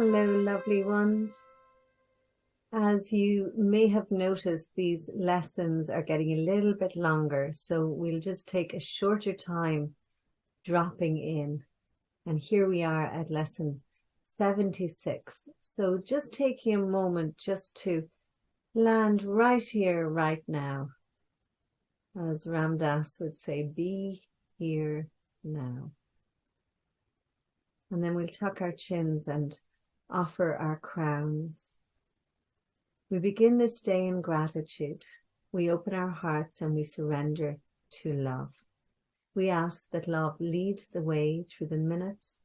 Hello, lovely ones. As you may have noticed, these lessons are getting a little bit longer, so we'll just take a shorter time dropping in. And here we are at lesson 76. So just taking a moment just to land right here, right now. As Ram Dass would say, be here now. And then we'll tuck our chins and offer our crowns. We begin this day in gratitude. We open our hearts and we surrender to love. We ask that love lead the way through the minutes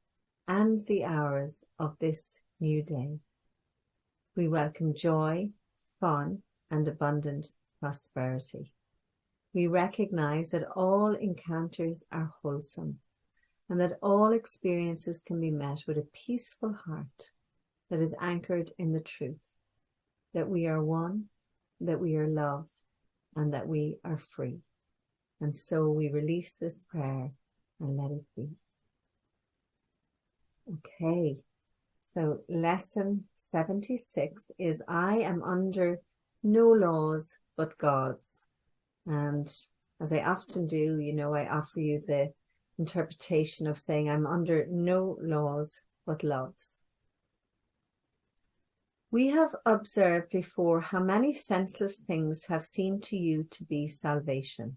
and the hours of this new day. We welcome joy, fun, and abundant prosperity. We recognize that all encounters are wholesome and that all experiences can be met with a peaceful heart that is anchored in the truth that we are one, that we are love, and that we are free. And so we release this prayer and let it be. Okay, so lesson 76 is I am under no laws but God's. And as I often do, I offer you the interpretation of saying I'm under no laws but love's. We have observed before how many senseless things have seemed to you to be salvation.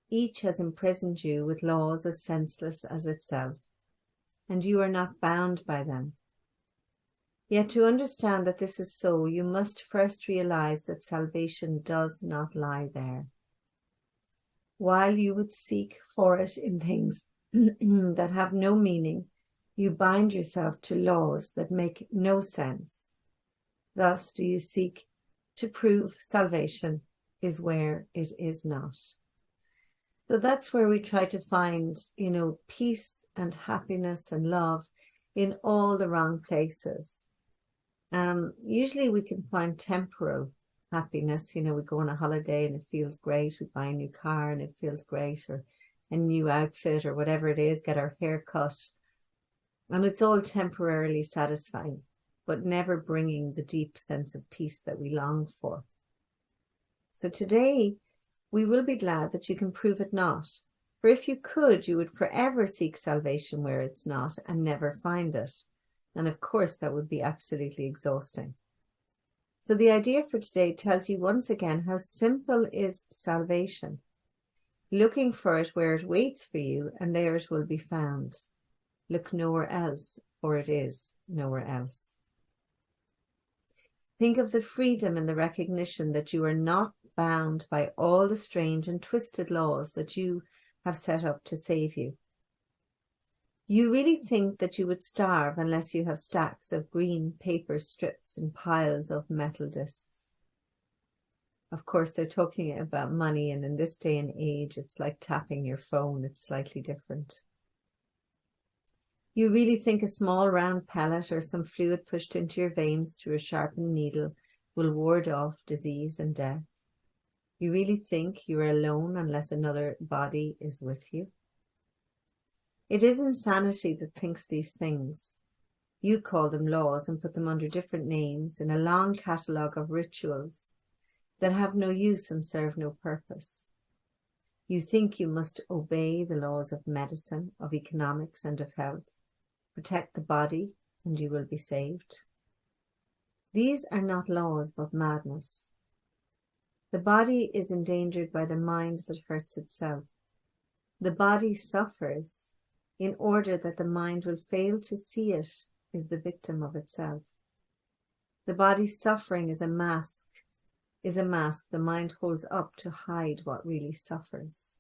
Each has imprisoned you with laws as senseless as itself, and you are not bound by them. Yet to understand that this is so, you must first realize that salvation does not lie there. While you would seek for it in things that have no meaning, you bind yourself to laws that make no sense. Thus do you seek to prove salvation is where it is not. So that's where we try to find, peace and happiness and love in all the wrong places. Usually we can find temporal happiness. We go on a holiday and it feels great. We buy a new car and it feels great, or a new outfit or whatever it is, get our hair cut. And it's all temporarily satisfying, but never bringing the deep sense of peace that we long for. So today, we will be glad that you can prove it not. For if you could, you would forever seek salvation where it's not and never find it. And of course, that would be absolutely exhausting. So the idea for today tells you once again how simple is salvation. Looking for it where it waits for you, and there it will be found. Look nowhere else, for it is nowhere else. Think of the freedom and the recognition that you are not bound by all the strange and twisted laws that you have set up to save you. You really think that you would starve unless you have stacks of green paper strips and piles of metal discs. Of course, they're talking about money, and in this day and age, it's like tapping your phone. It's slightly different. You really think a small round pellet or some fluid pushed into your veins through a sharpened needle will ward off disease and death. You really think you are alone unless another body is with you. It is insanity that thinks these things. You call them laws and put them under different names in a long catalogue of rituals that have no use and serve no purpose. You think you must obey the laws of medicine, of economics, and of health. Protect the body and you will be saved. These are not laws but madness. The body is endangered by the mind that hurts itself. The body suffers in order that the mind will fail to see it is the victim of itself. The body's suffering is a mask the mind holds up to hide what really suffers.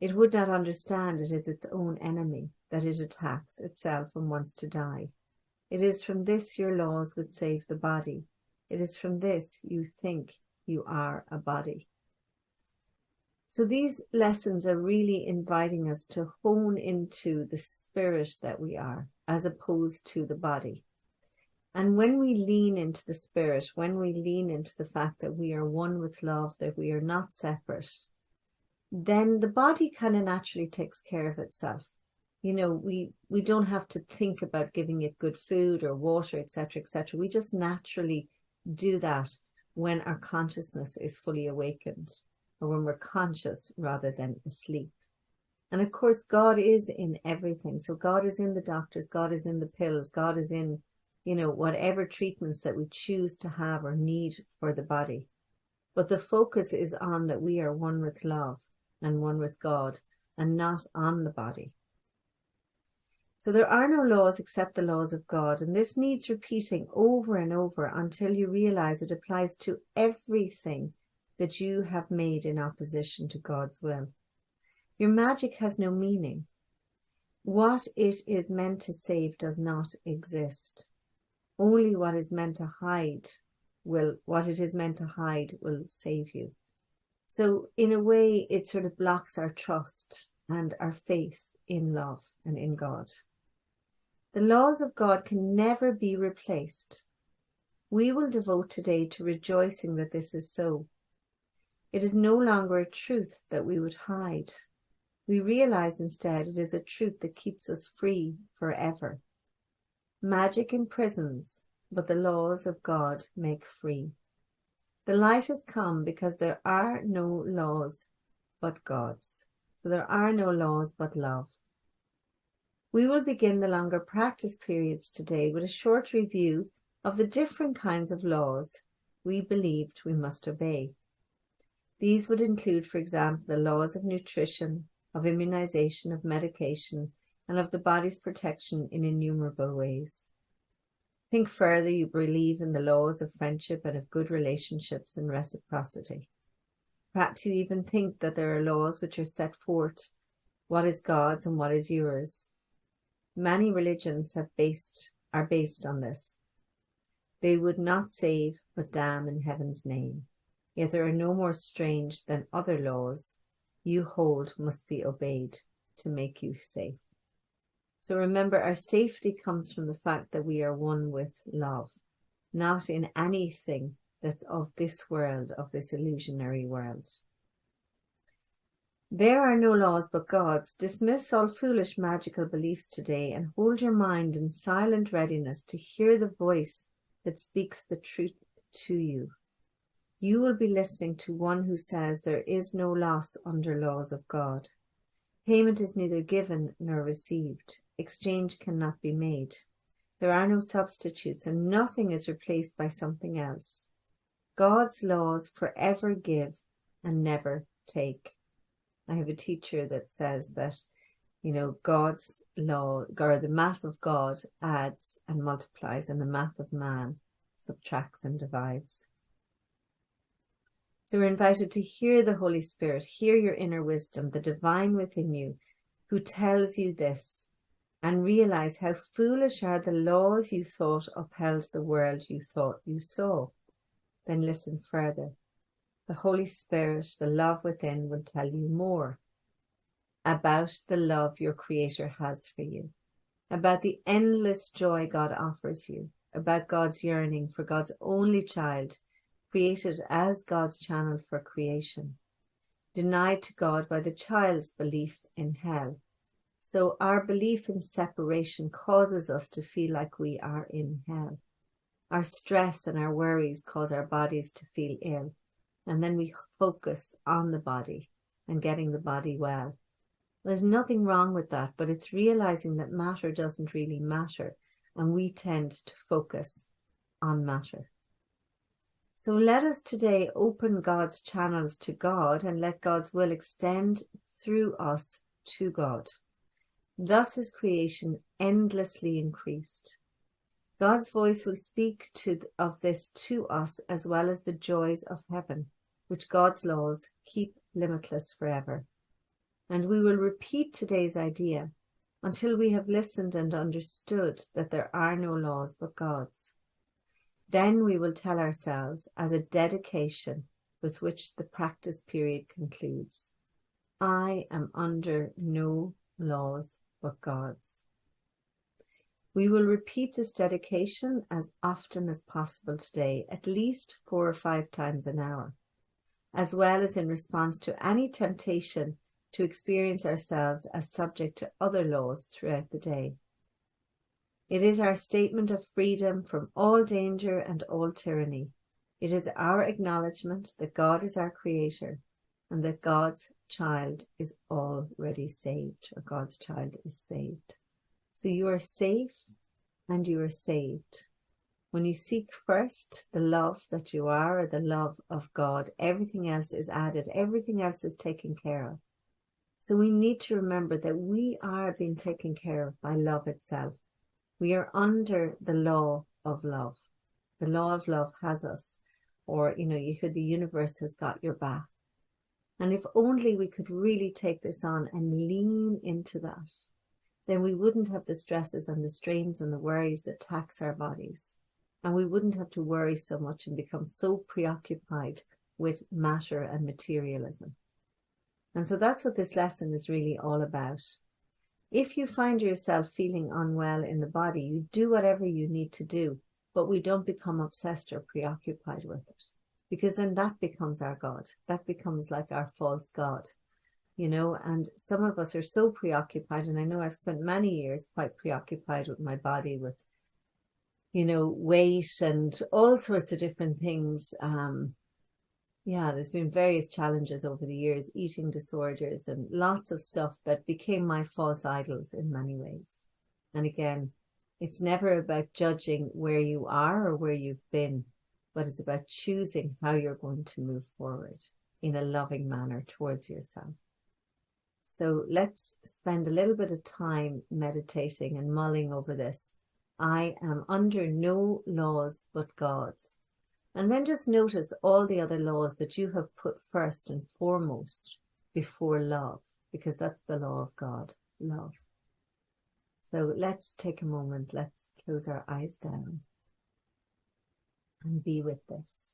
It would not understand it is its own enemy, that it attacks itself and wants to die. It is from this your laws would save the body. It is from this you think you are a body. So these lessons are really inviting us to hone into the spirit that we are, as opposed to the body. And when we lean into the spirit, when we lean into the fact that we are one with love, that we are not separate, then the body kind of naturally takes care of itself. we don't have to think about giving it good food or water, etc., etc. We just naturally do that when our consciousness is fully awakened, or when we're conscious rather than asleep. And of course, God is in everything. So God is in the doctors, God is in the pills, God is in, whatever treatments that we choose to have or need for the body. But the focus is on that we are one with love and one with God, and not on the body. So there are no laws except the laws of God, and this needs repeating over and over until you realize it applies to everything that you have made in opposition to God's will. Your magic has no meaning. What it is meant to save does not exist. Only what it is meant to hide will save you. So in a way, it sort of blocks our trust and our faith in love and in God. The laws of God can never be replaced. We will devote today to rejoicing that this is so. It is no longer a truth that we would hide. We realize instead it is a truth that keeps us free forever. Magic imprisons, but the laws of God make free. The light has come because there are no laws but God's. So there are no laws but love. We will begin the longer practice periods today with a short review of the different kinds of laws we believed we must obey. These would include, for example, the laws of nutrition, of immunization, of medication, and of the body's protection in innumerable ways. Think further, you believe in the laws of friendship and of good relationships and reciprocity. Perhaps you even think that there are laws which are set forth, what is God's and what is yours. Many religions are based on this. They would not save but damn in heaven's name. Yet there are no more strange than other laws you hold must be obeyed to make you safe. So remember, our safety comes from the fact that we are one with love, not in anything that's of this world, of this illusionary world. There are no laws but God's. Dismiss all foolish magical beliefs today and hold your mind in silent readiness to hear the voice that speaks the truth to you. You will be listening to one who says there is no loss under laws of God. Payment is neither given nor received. Exchange cannot be made. There are no substitutes, and nothing is replaced by something else. God's laws forever give and never take. I have a teacher that says that, God's law, or the math of God adds and multiplies, and the math of man subtracts and divides. So we're invited to hear the Holy Spirit, hear your inner wisdom, the divine within you, who tells you this, and realize how foolish are the laws you thought upheld the world you thought you saw. Then listen further. The Holy Spirit, the love within, will tell you more about the love your Creator has for you, about the endless joy God offers you, about God's yearning for God's only child, created as God's channel for creation, denied to God by the child's belief in hell. So our belief in separation causes us to feel like we are in hell. Our stress and our worries cause our bodies to feel ill. And then we focus on the body and getting the body well. There's nothing wrong with that, but it's realizing that matter doesn't really matter, and we tend to focus on matter. So let us today open God's channels to God and let God's will extend through us to God. Thus is creation endlessly increased. God's voice will speak of this to us, as well as the joys of heaven, which God's laws keep limitless forever. And we will repeat today's idea until we have listened and understood that there are no laws but God's. Then we will tell ourselves, as a dedication with which the practice period concludes, I am under no laws but God's. We will repeat this dedication as often as possible today, at least 4 or 5 times an hour, as well as in response to any temptation to experience ourselves as subject to other laws throughout the day. It is our statement of freedom from all danger and all tyranny. It is our acknowledgement that God is our creator and that God's child is already saved, or God's child is saved. So you are safe and you are saved. When you seek first the love that you are, or the love of God, everything else is added, everything else is taken care of. So we need to remember that we are being taken care of by love itself. We are under the law of love. The law of love has us, or, you hear the universe has got your back. And if only we could really take this on and lean into that, then we wouldn't have the stresses and the strains and the worries that tax our bodies. And we wouldn't have to worry so much and become so preoccupied with matter and materialism. And so that's what this lesson is really all about. If you find yourself feeling unwell in the body, you do whatever you need to do, but we don't become obsessed or preoccupied with it, because then that becomes our God. That becomes like our false God, and some of us are so preoccupied. And I know I've spent many years quite preoccupied with my body, with weight and all sorts of different things. There's been various challenges over the years, eating disorders and lots of stuff that became my false idols in many ways. And again, it's never about judging where you are or where you've been, but it's about choosing how you're going to move forward in a loving manner towards yourself. So let's spend a little bit of time meditating and mulling over this. I am under no laws but God's. And then just notice all the other laws that you have put first and foremost before love, because that's the law of God, love. So let's take a moment. Let's close our eyes down and be with this.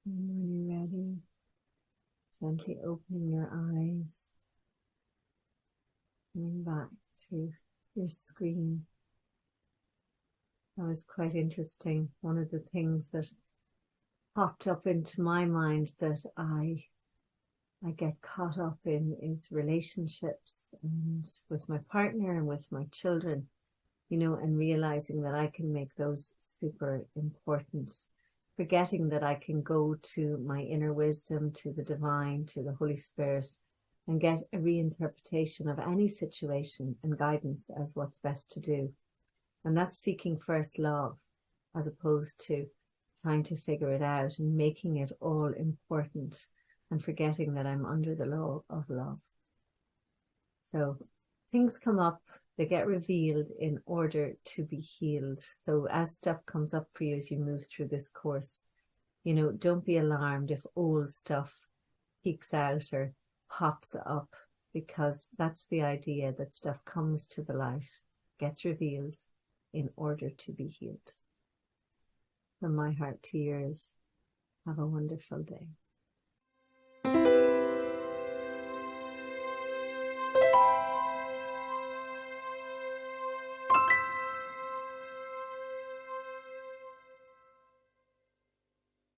And when you're ready, gently opening your eyes, coming back to your screen. That was quite interesting. One of the things that popped up into my mind that I get caught up in is relationships, and with my partner and with my children, and realizing that I can make those super important, forgetting that I can go to my inner wisdom, to the divine, to the Holy Spirit, and get a reinterpretation of any situation and guidance as what's best to do. And that's seeking first love, as opposed to trying to figure it out and making it all important and forgetting that I'm under the law of love. So things come up, they get revealed in order to be healed. So as stuff comes up for you as you move through this course, don't be alarmed if old stuff peeks out or pops up, because that's the idea, that stuff comes to the light, gets revealed in order to be healed. From my heart to yours, Have a wonderful day.